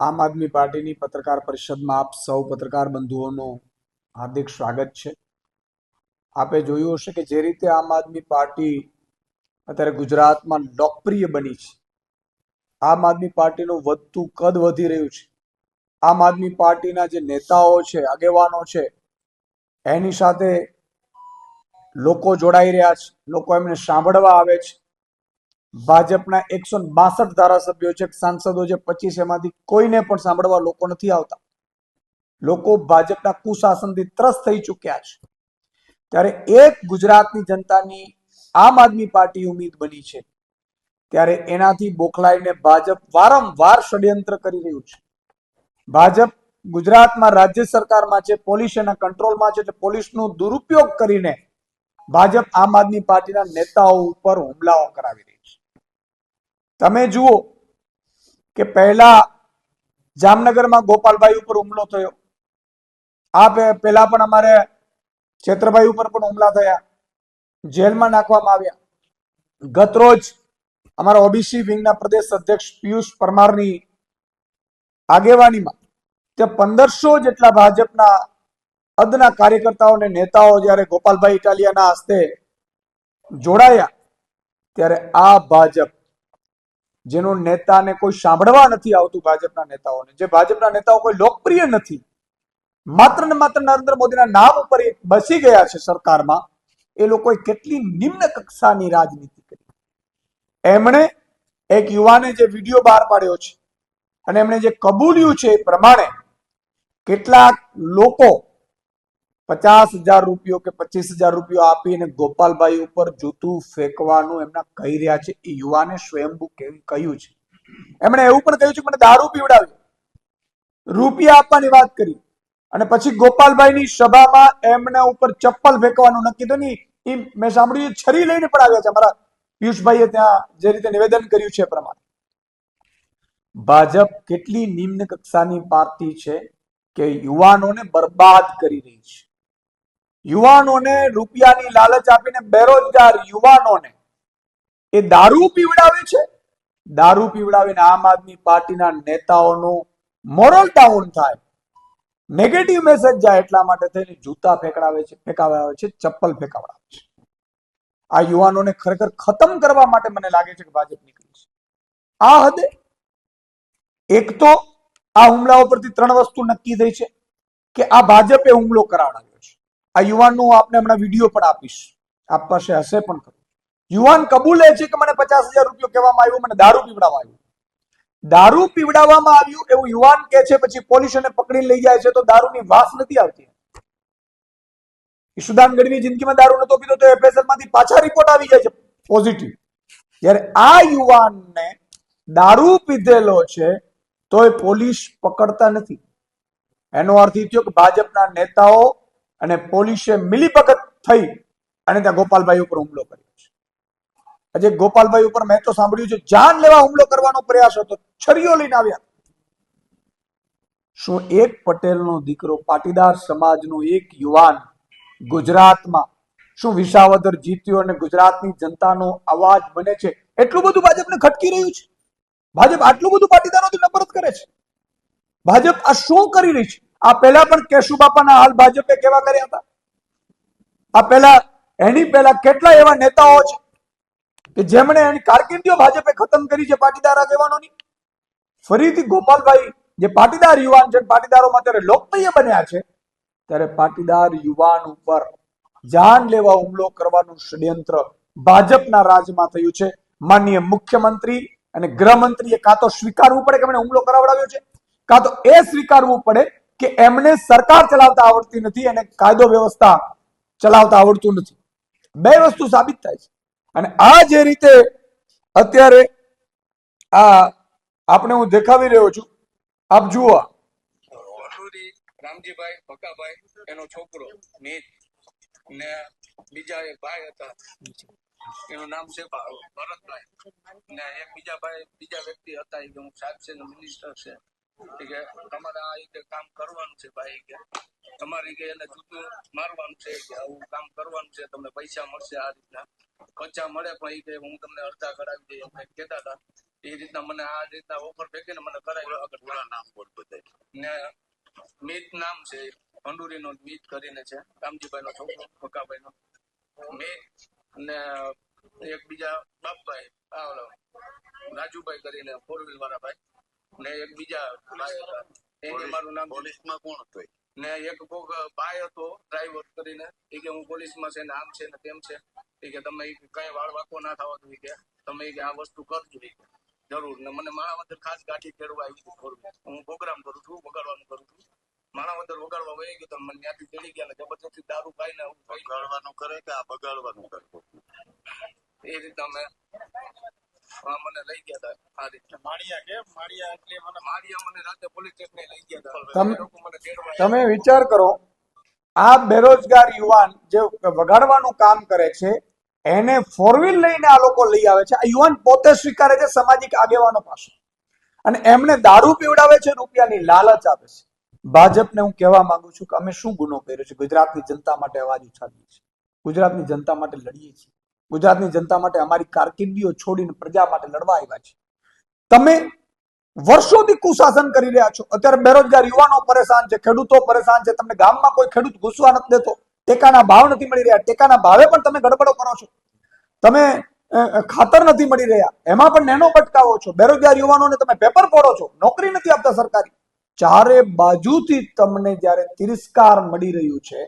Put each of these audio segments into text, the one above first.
આમ આદમી પાર્ટીની પત્રકાર પરિષદમાં આપ સૌ પત્રકાર બંધુઓનું હાર્દિક સ્વાગત છે। આપે જોયું હશે કે જે રીતે આમ આદમી પાર્ટી અત્યારે ગુજરાતમાં લોકપ્રિય બની છે, આમ આદમી પાર્ટીનું વધતું કદ વધી રહ્યું છે, આમ આદમી પાર્ટીના જે નેતાઓ છે, આગેવાનો છે, એની સાથે લોકો જોડાઈ રહ્યા છે, લોકો એમને સાંભળવા આવે છે। ભાજપના 162 ધારાસભ્યો છે, સાંસદો છે, 25 એમાંથી કોઈને પણ સાંભળવા લોકો નથી આવતા। લોકો ભાજપના કુશાસનથી ત્રસ્ત થઈ ચૂક્યા છે। ત્યારે એક ગુજરાતની જનતાની આમ આદમી પાર્ટી ઉમ્મીદ બની છે, ત્યારે એનાથી બોખલાઈને ભાજપ વારંવાર ષડયંત્ર કરી રહ્યું છે। ભાજપ ગુજરાતમાં રાજ્ય સરકારમાં છે, પોલીસ એના કંટ્રોલમાં છે, એટલે પોલીસનો દુરુપયોગ કરીને ભાજપ આમ આદમી પાર્ટીના નેતાઓ ઉપર હુમલાઓ કરાવી રહી છે। તમે જુઓ કે પહેલા જામનગરમાં ગોપાલભાઈ ઉપર હુમલો થયો, આ પહેલા પણ અમારે છેત્રભાઈ ઉપર પણ હુમલા થયા, જેલમાં નાખવામાં આવ્યા। ગતરોજ અમારા ઓબીસી વિંગના પ્રદેશ અધ્યક્ષ પિયુષ પરમારની આગેવાનીમાં તે 1500 જેટલા ભાજપના અદના કાર્યકર્તાઓ અને નેતાઓ જ્યારે ગોપાલભાઈ ઇટાલિયાના હસ્તે જોડાયા, ત્યારે આ ભાજપ જેનો નેતાને કોઈ સાંભળવા નથી આવતું, ભાજપના નેતાઓને, જે ભાજપના નેતાઓ કોઈ લોકપ્રિય નથી, માત્ર ને માત્ર નરેન્દ્ર મોદીના નામ ઉપર બસી ગયા છે સરકારમાં, એ લોકોએ કેટલી નિમ્ન કક્ષાની રાજનીતિ કરી। એમણે એક યુવાને જે વિડીયો બહાર પાડ્યો છે અને એમણે જે કબૂલ્યું છે એ પ્રમાણે કેટલાક લોકો 50,000 રૂપિયો કે 25,000 રૂપિયો આપીને ગોપાલભાઈ ઉપર જૂતું ફેંકવાનું એમના કહી રહ્યા છે। એ યુવાને સ્વયંભૂ કહ્યું છે, એમણે એવું પણ કહ્યું છે કે મને દારૂ પીવડાવ્યો, રૂપિયા આપવાની વાત કરી, અને પછી ગોપાલભાઈની સભામાં એમના ઉપર ચપ્પલ ફેંકવાનું નક્કી થયું। એ મેં સાંભળ્યું છરી લઈને પણ આવ્યા છે, અમારા પિયુષભાઈએ ત્યાં જે રીતે નિવેદન કર્યું છે એ પ્રમાણે ભાજપ કેટલી નિમ્ન કક્ષાની પાર્ટી છે કે યુવાનોને બરબાદ કરી રહી છે। યુવાનોને રૂપિયાની લાલચ આપીને બેરોજગાર યુવાનોને એ દારૂ પીવડાવે છે। દારૂ પીવડાવીને આમ આદમી પાર્ટીના નેતાઓનું મોરલ ડાઉન થાય, નેગેટિવ મેસેજ જાય, એટલા માટે થઈને જૂતા ફેંકડાવે છે, ફેંકાવે છે, ચપ્પલ ફેંકાવડાવે છે। આ યુવાનોને ખરેખર ખતમ કરવા માટે મને લાગે છે કે ભાજપ નીકળી છે। આ હદે એક તો આ હુમલાઓ પરથી 3 વસ્તુ નક્કી થઈ છે કે આ ભાજપે હુમલો કરાવડાવ્યો છે। આ યુવાનનો આપને હમણાં વિડીયો પણ આપીશ, આપ પાસે હશે પણ ખરું। યુવાન કબૂલે છે કે મને 50,000 રૂપિયો કહેવામાં આવ્યું, મને દારૂ પીવડાવવામાં આવ્યું। દારૂ પીવડાવવામાં આવ્યું એવું યુવાન કહે છે, પછી પોલીસ એને પકડી લઈ જાય છે તો દારૂની વાસ નથી આવતી। ઈશુદાન ગઢવી જિંદગીમાં દારૂ નતો પીતો તો એફએસએલ માંથી પાછા રિપોર્ટ આવી જાય છે પોઝિટિવ। જ્યારે આ યુવાનને દારૂ પીધેલો છે તોય પોલીસ પકડતા નથી। એનો અર્થ એ થયો કે ભાજપના નેતાઓ અને પોલીસે મિલીભગત થઈ અને ત્યાં ગોપાલભાઈ ઉપર હુમલો કર્યો છે। આજે ગોપાલભાઈ ઉપર મેં તો સાંભળ્યું છે જાન લેવા હુમલો કરવાનો પ્રયાસ હતો, છરીઓ લઈને આવ્યા। શું એક પટેલનો દીકરો, પાટીદાર સમાજનો એક યુવાન ગુજરાતમાં શું વિસાવદર જીત્યો અને ગુજરાતની જનતાનો અવાજ બને છે? એટલું બધું ભાજપને ખટકી રહ્યું છે? ભાજપ આટલું બધું પાટીદારોથી નફરત કરે છે? ભાજપ આ શું કરી રહી છે? આ પહેલા પણ કેશુબાપાના હાલ ભાજપે કેવા કર્યા હતા? આ પહેલા એની પહેલા કેટલા એવા નેતાઓ છે કે જેમણે એની કારકિર્દીઓ ભાજપે ખતમ કરી છે પાટીદાર આગેવાનોની? ફરીથી ગોપાલભાઈ જે પાટીદાર યુવાન છે, પાટીદારોમાં ત્યારે લોકપ્રિય બન્યા છે, ત્યારે પાટીદાર યુવાન ઉપર જાન લેવા હુમલો કરવાનું ષડયંત્ર ભાજપના રાજમાં થયું છે। માનનીય મુખ્યમંત્રી અને ગૃહમંત્રીએ કાં તો સ્વીકારવું પડે કે એમણે હુમલો કરાવડાવ્યો છે, કાં તો એ સ્વીકારવું પડે કે એમને સરકાર ચલાવતા આવડતી નથી અને કાયદો વ્યવસ્થા ચલાવતા આવડતું નથી। બે વસ્તુ સાબિત થાય છે। અને આ જે રીતે અત્યારે આ આપણે હું દેખાવી રહ્યો છું, આપ જુઓ, રામજીભાઈ ભકાભાઈ એનો છોકરો નીત ને બીજા એક ભાઈ હતા, એનું નામ છે ભરતભાઈ, ને એક બીજા વ્યક્તિ હતા, કે હું સાહેબ છે ને મિનિસ્ટર છે, કે તમારે આ રીતે કામ કરવાનું છે ભાઈ, કે તમારી કે એને જૂતું મારવાનું છે, કે આવું કામ કરવાનું છે, તમને પૈસા મળશે, આ રીતના પૈસા મળે પણ એ કે હું તમને અડધા કરાવી દઈએ એમ કહેતા હતા। એ રીતના મને આ રીતના ઓફર ફેંકીને મને કરાવ્યો આગળ નામ બોલ બધાય ને મીત નામ છે ભંડુરી નો મીત કરીને છે કામજીભાઈ નો છોકરો ભકાભાઈ નો મીત અને એક બીજા બાપભાઈ રાજુભાઈ કરીને 4 વ્હીલ વાળા ભાઈ ને એક બીજા ભાઈ હતા એને મારું નામ પોલીસમાં કોણ હતું ને એક કોક ભાઈ હતો ડ્રાઈવર કરીને એ કે હું પોલીસમાં છે ને આમ છે ને તેમ છે એ કે તમે કઈ વાળ વાકો ના થવા દો કે તમે કે આ વસ્તુ કરજો જરૂર ને મને માણાવદર ખાસ ગાંઠી ફેરવા આવી કરું હું પ્રોગ્રામ કરું છું વગાડવાનું કરું છું માણાવદર વગાડવા વહી ગયો તો મને ત્યાંથી ચડી ગયા ને જબરદસ્તી દારૂ પાઈને વગાડવાનું કરે કે આ બગાડવાનું કરે એ રીતે અમે મને લઈ ગયા હતા આ રીતે માળિયા કે માળિયા એટલે મને માળિયા મને રાતે પોલીસ સ્ટેશને લઈ ગયા હતા મને તેડવા તમે વિચાર કરો, આ બેરોજગાર યુવાન જે વગાડવાનું કામ કરે છે એને 4 વ્હીલ લઈને આ લોકો લઈ આવે છે. આ યુવાન પોતે સ્વીકારે છે સામાજિક આગેવાનો પાસે, અને એમને દારૂ પીવડાવે છે, રૂપિયાની લાલચ આપે છે. ભાજપને હું કહેવા માંગુ છું કે અમે શું ગુનો કર્યો છે? ગુજરાતની જનતા માટે અવાજ ઉઠાવીએ છીએ, ગુજરાતની જનતા માટે લડીએ છીએ, ગુજરાતની જનતા માટે અમારી કારકિર્દીઓ છોડીને પ્રજા માટે લડવા આવ્યા છે. તમે વર્ષોથી કુશાસન કરી રહ્યા છો. અત્યારે બેરોજગાર યુવાનો પરેશાન છે, ખેડૂતો પરેશાન છે. તમને ગામમાં કોઈ ખેડૂત ઘૂસવા નથી દેતો, ટેકાના ભાવ નથી મળી રહ્યા, ટેકાના ભાવે પણ તમે ગડબડો કરો છો, તમે ખાતર નથી મળી રહ્યા, એમાં પણ નેનો ભટકાવો છો. બેરોજગાર યુવાનોને તમે પેપર ફોડો છો, નોકરી નથી આપતા સરકારી. ચારે બાજુથી તમને જ્યારે તિરસ્કાર મળી રહ્યું છે,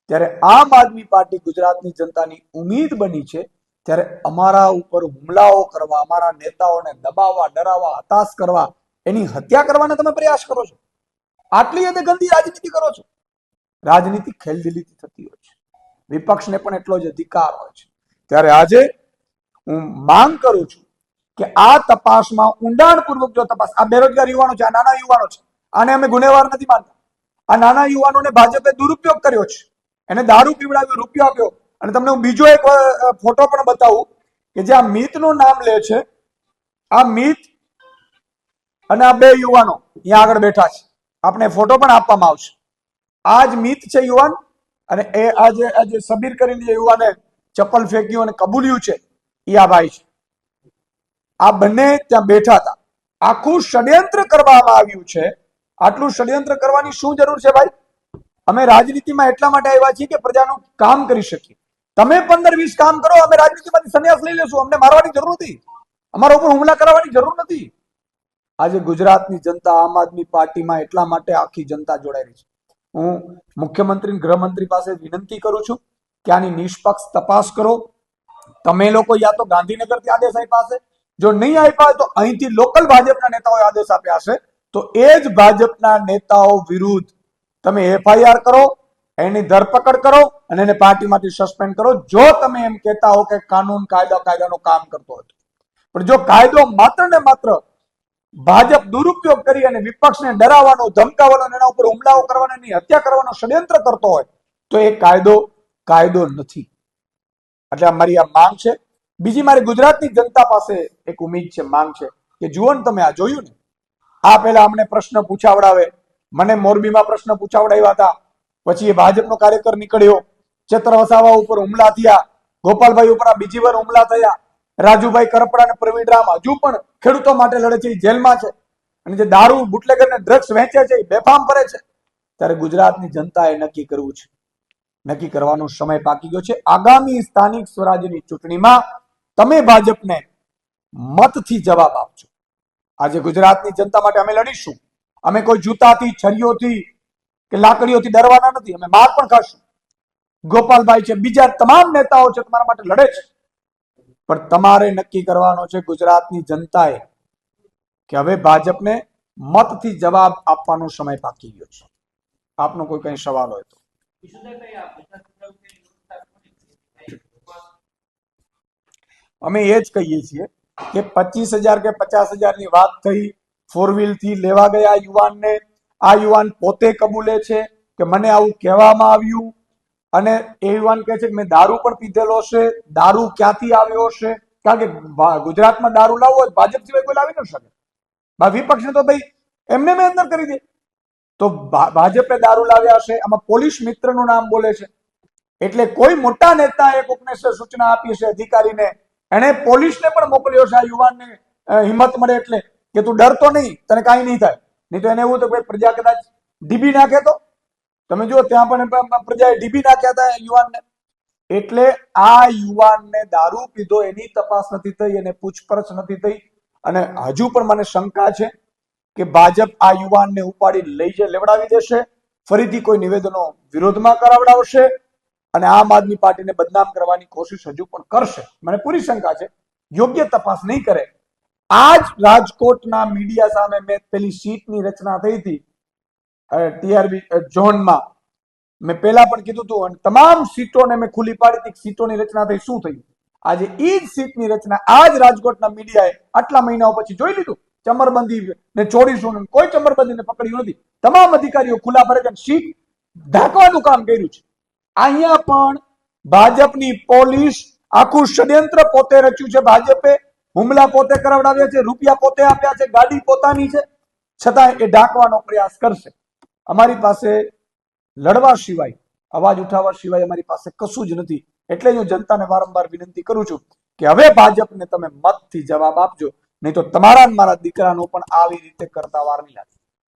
ત્યારે આમ આદમી પાર્ટી ગુજરાતની જનતાની ઉમ્મીદ બની છે, ત્યારે અમારા ઉપર હુમલાઓ કરવા, અમારા નેતાઓને દબાવવા, ડરાવવા, હતાશ કરવા, એની હત્યા કરવાના તમે પ્રયાસ કરો છો. આટલી હદે ગંદી રાજનીતિ કરો છો. રાજનીતિ ખેલદિલીથી થતી હોય છે, વિપક્ષને પણ એટલો જ અધિકાર હોય છે. ત્યારે આજે હું માંગ કરું છું કે આ તપાસમાં ઊંડાણપૂર્વક જો તપાસ, આ બેરોજગાર યુવાનો છે, આ નાના યુવાનો છે, આને અમે ગુનેગાર નથી માનતા. આ નાના યુવાનોને ભાજપે દુરુપયોગ કર્યો છે, એને દારૂ પીવડાવ્યો, રૂપિયો આપ્યો. અને તમને હું બીજો એક ફોટો પણ બતાવું કે જે આ મીતનું નામ લે છે. આ મીત અને આ બે યુવાનો અહીંયા આગળ બેઠા છે, આપણે ફોટો પણ આપવામાં આવશે. આ જ મીત છે યુવાન, અને એ આજે સબીર કરીને જે યુવાને ચપ્પલ ફેંક્યું અને કબૂલ્યું છે એ આ ભાઈ છે. આ બંને ત્યાં બેઠા હતા. આખું ષડયંત્ર કરવામાં આવ્યું છે. આટલું ષડયંત્ર કરવાની શું જરૂર છે ભાઈ? અમે રાજનીતિમાં એટલા માટે આવ્યા છીએ કે પ્રજાનું કામ કરી શકીએ. તમે 15-20 કામ કરો, અમે રાજનીતિમાંથી સંન્યાસ લઈ લેશું. અમને મારવાની જરૂર નથી, અમારા ઉપર હુમલા કરવાની જરૂર નથી. આજે ગુજરાતની જનતા આમ આદમી પાર્ટીમાં એટલા માટે આખી જનતા જોડાઈ રહી છે. હું મુખ્યમંત્રી, ગૃહમંત્રી પાસે વિનંતી કરું છું કે આની નિષ્પક્ષ તપાસ કરો. તમે લોકો યા તો ગાંધીનગરથી આદેશ આપ્યા હશે, જો નહીં આપ્યા હોય તો અહીંથી લોકલ ભાજપના નેતાઓએ આદેશ આપ્યા હશે, તો એ જ ભાજપના નેતાઓ વિરુદ્ધ તમે FIR કરો, એની ધરપકડ કરો અને એને પાર્ટીમાંથી સસ્પેન્ડ કરો. જો તમે એમ કહેતા હો કે કાનૂન કાયદાનું કામ કરતો હતો, પણ જો કાયદો માત્ર ને માત્ર ભાજપ દુરુપયોગ કરી અને વિપક્ષને ડરાવવાનો, ધમકાવવાનો, એના ઉપર હુમલાઓ કરવાનો, એની હત્યા કરવાનો ષડયંત્ર કરતો હોય તો એ કાયદો નથી. એટલે મારી આ માંગ છે. બીજી મારી ગુજરાતની જનતા પાસે એક ઉમ્મીદ છે, માંગ છે કે જુઓ ને, તમે આ જોયું ને, આ પહેલા અમને પ્રશ્ન પૂછાવડાવે, મને મોરબીમાં પ્રશ્ન પૂછાવડાવ્યા હતા, પછી એ ભાજપનો કાર્યકર નીકળ્યો, ચેતર વસાવા ઉપર હુમલા થયા, ગોપાલભાઈ ઉપર આ બીજી વાર હુમલા થયા, રાજુભાઈ કરપડા અને પ્રવીણ રામ હજુ પણ ખેડૂતો માટે લડે છે, જેલમાં છે, અને જે દારૂ, બુટલેગર ને ડ્રગ્સ વેચે છે એ બેફામ કરે છે. ત્યારે ગુજરાતની જનતાએ નક્કી કરવું છે, નક્કી કરવાનો સમય પાકી ગયો છે. આગામી સ્થાનિક સ્વરાજ્યની ચૂંટણીમાં તમે ભાજપને મતથી જવાબ આપજો. આજે ગુજરાતની જનતા માટે અમે લડીશું. અમે કોઈ જૂતાથી, છરીઓથી કે લાકડીઓથી ડરવાના નથી. અમે માર પણ ખાશું. ગોપાલભાઈ છે, બીજા તમામ નેતાઓ છે, તમારા માટે લડે છે. પણ તમારે નક્કી કરવાનો છે, ગુજરાતની જનતાએ, કે હવે ભાજપને મતથી જવાબ આપવાનો સમય પાકી ગયો છે. આપનો કોઈ કઈ સવાલ હોય તો. અમે એ જ કહીએ છીએ કે 25,000 કે 50,000 ની વાત થઈ, 4 વ્હીલ થી લેવા ગયા યુવાનને. આ યુવાન પોતે કબૂલે છે કે મને આવું કહેવામાં આવ્યું, અને એ યુવાન કહે છે કે મેં દારૂ પણ પીધેલો છે. દારૂ ક્યાંથી આવ્યો છે? કારણ કે ગુજરાતમાં દારૂ લાવવો હોય ભાજપ સિવાય કોઈ લાવી ન શકે. વિપક્ષને તો ભાઈ એમને મેં અંદર કરી દે. તો ભાજપે દારૂ લાવ્યા છે, આમાં પોલીસ મિત્રનું નામ બોલે છે. એટલે કોઈ મોટા નેતાએ કોકને સૂચના આપી છે, અધિકારીને, એને પોલીસને પણ મોકલ્યો છે આ યુવાનને હિંમત મળે એટલે કે તું ડરતો નહીં, તને કાંઈ નહીં થાય. નહીં તો એને એવું તો પ્રજા કદાચ ડીબી નાખે તો તમે જુઓ ત્યાં પણ પ્રજાએ ડીબી નાખ્યા હતા યુવાનને. એટલે આ યુવાનને દારૂ પીધો એની તપાસ નથી થઈ, એને પૂછપરછ નથી થઈ. અને હજુ પણ મને શંકા છે કે ભાજપ આ યુવાનને ઉપાડી લેવડાવી દેશે, ફરીથી કોઈ નિવેદનો વિરોધમાં કરાવડાવશે અને આમ આદમી પાર્ટીને બદનામ કરવાની કોશિશ હજુ પણ કરશે. મને પૂરી શંકા છે. યોગ્ય તપાસ નહીં કરે. આ જ રાજકોટના મીડિયા સામે મેં પેલી સીટની રચના થઈ હતી ટીઆરબી ઝોનમાં, મેં પહેલા પણ કીધું હતું અને તમામ સીટોને મેં ખુલ્લી પાડી હતી. સીટોની રચના થઈ, શું થયું? આજે એ જ સીટની રચના આ જ રાજકોટના મીડિયાએ આટલા મહિનાઓ પછી જોઈ લીધું. ચમરબંધી ને ચોરીસોને કોઈ ચમરબંધીને પકડ્યું નથી. તમામ અધિકારીઓ ખુલ્લા ફરે સીટ ઢાંકવાનું કામ કર્યું છે. અહીંયા પણ ભાજપની પોલીસ આખું ષડયંત્ર પોતે રચ્યું છે. ભાજપે હુમલા પોતે કરાવડાવ્યા છે, રૂપિયા પોતે આપ્યા છે, ગાડી પોતાની છે, છતાં એ ઢાંકવાનો પ્રયાસ કરશે. અમારી પાસે લડવા સિવાય, અવાજ ઉઠાવવા સિવાય અમારી પાસે કશું જ નથી. એટલે હું જનતાને વારંવાર વિનંતી કરું છું કે હવે ભાજપને તમે મતથી જવાબ આપજો, નહીં તો તમારા મારા દીકરાનો પણ આવી રીતે કરતા વાર નહીં લાગે.